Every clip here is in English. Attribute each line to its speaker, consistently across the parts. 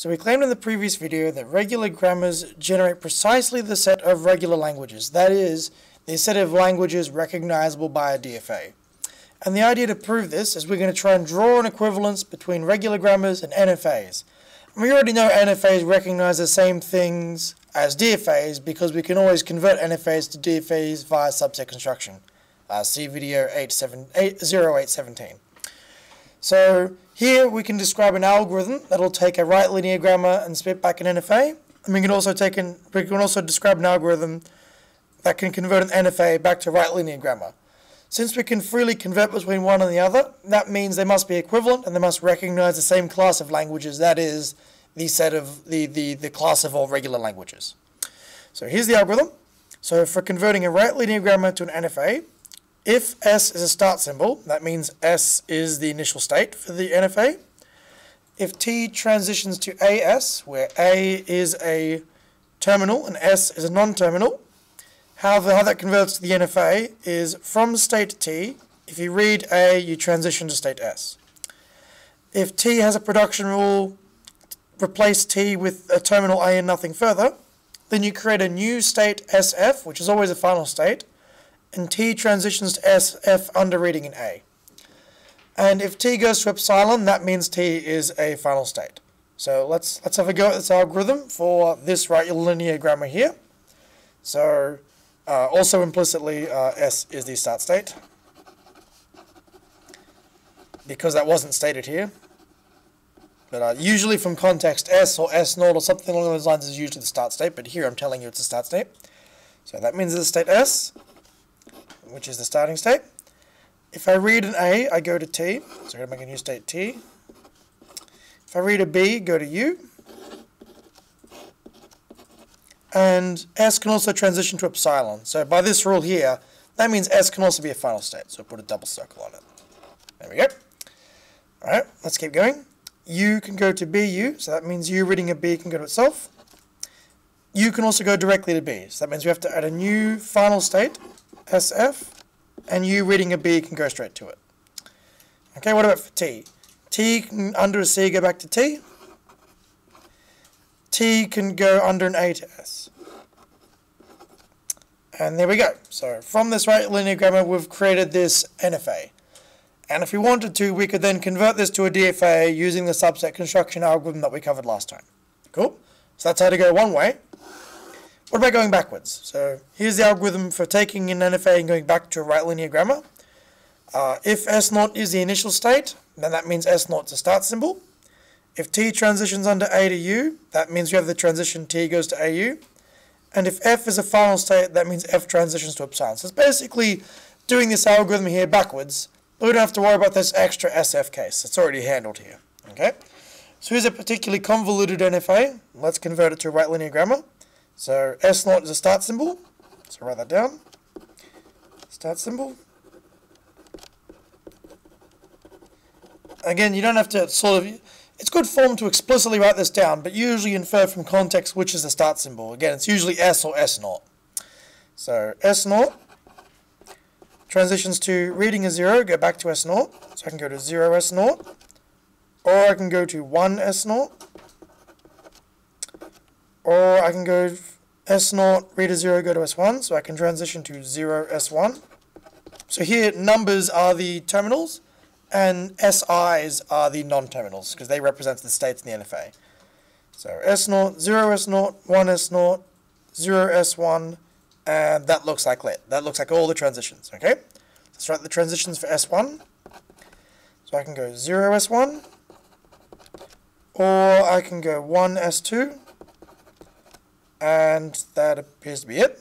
Speaker 1: So we claimed in the previous video that regular grammars generate precisely the set of regular languages, that is, the set of languages recognizable by a DFA. And the idea to prove this is we're going to try and draw an equivalence between regular grammars and NFAs. And we already know NFAs recognize the same things as DFAs because we can always convert NFAs to DFAs via subset construction. See video 0817. So here we can describe an algorithm that will take a right linear grammar and spit back an NFA. And we can also describe an algorithm that can convert an NFA back to right linear grammar. Since we can freely convert between one and the other, that means they must be equivalent and they must recognize the same class of languages, that is, the set of the class of all regular languages. So here's the algorithm. So for converting a right linear grammar to an NFA, if S is a start symbol, that means S is the initial state for the NFA. If T transitions to AS, where A is a terminal and S is a non-terminal, how that converts to the NFA is from state T, if you read A, you transition to state S. If T has a production rule, replace T with a terminal A and nothing further, then you create a new state SF, which is always a final state, and T transitions to SF under reading in A. And if T goes to epsilon, that means T is a final state. So let's have a go at this algorithm for this right linear grammar here. So also implicitly S is the start state, because that wasn't stated here. But usually from context, S or S naught or something along those lines is usually the start state, but here I'm telling you it's the start state. So that means it's state S, which is the starting state. If I read an A, I go to T, so I'm going to make a new state T. If I read a B, go to U. And S can also transition to epsilon. So by this rule here, that means S can also be a final state. So put a double circle on it. There we go. Alright, let's keep going. U can go to BU, so that means U reading a B can go to itself. U can also go directly to B, so that means we have to add a new final state, SF, and U reading a B can go straight to it. Okay, what about for T? T can under a C go back to T. T can go under an A to S. And there we go. So from this right linear grammar, we've created this NFA. And if we wanted to, we could then convert this to a DFA using the subset construction algorithm that we covered last time. Cool? So that's how to go one way. What about going backwards? So here's the algorithm for taking an NFA and going back to a right linear grammar. If S0 is the initial state, then that means S0 is a start symbol. If T transitions under A to U, that means you have the transition T goes to AU. And if F is a final state, that means F transitions to epsilon. So it's basically doing this algorithm here backwards. But we don't have to worry about this extra SF case. It's already handled here. Okay? So here's a particularly convoluted NFA. Let's convert it to a right linear grammar. So S0 is a start symbol. So write that down. Start symbol. Again, you don't have to it's good form to explicitly write this down, but usually infer from context which is the start symbol. Again, it's usually S or S0. So S0 transitions to reading a 0, go back to S0. So I can go to 0 S0, or I can go to 1 S0, or I can go S0, read a 0, go to S1, so I can transition to 0 S1. So here numbers are the terminals, and SIs are the non-terminals, because they represent the states in the NFA. So S0, 0 S0, 1 S0, 0 S1, and that looks like lit. That looks like all the transitions, okay? Let's write the transitions for S1. So I can go 0 S1, or I can go 1 S2, and that appears to be it.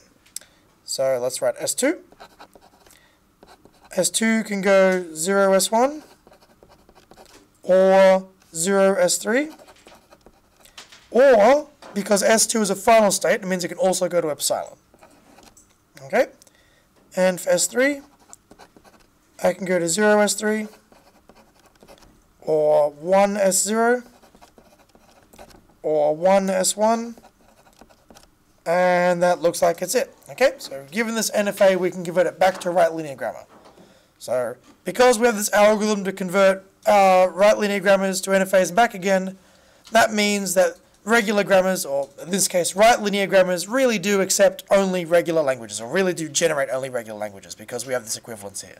Speaker 1: So let's write S2. S2 can go 0 S1 or 0 S3, or because S2 is a final state, it means it can also go to epsilon. Okay, and for S3, I can go to 0 S3 or 1 S0 or 1 S1, and that looks like it's it. Okay, so given this NFA, we can convert it back to right linear grammar. So because we have this algorithm to convert right linear grammars to NFAs and back again, that means that regular grammars, or in this case right linear grammars, really do accept only regular languages, or really do generate only regular languages, because we have this equivalence here.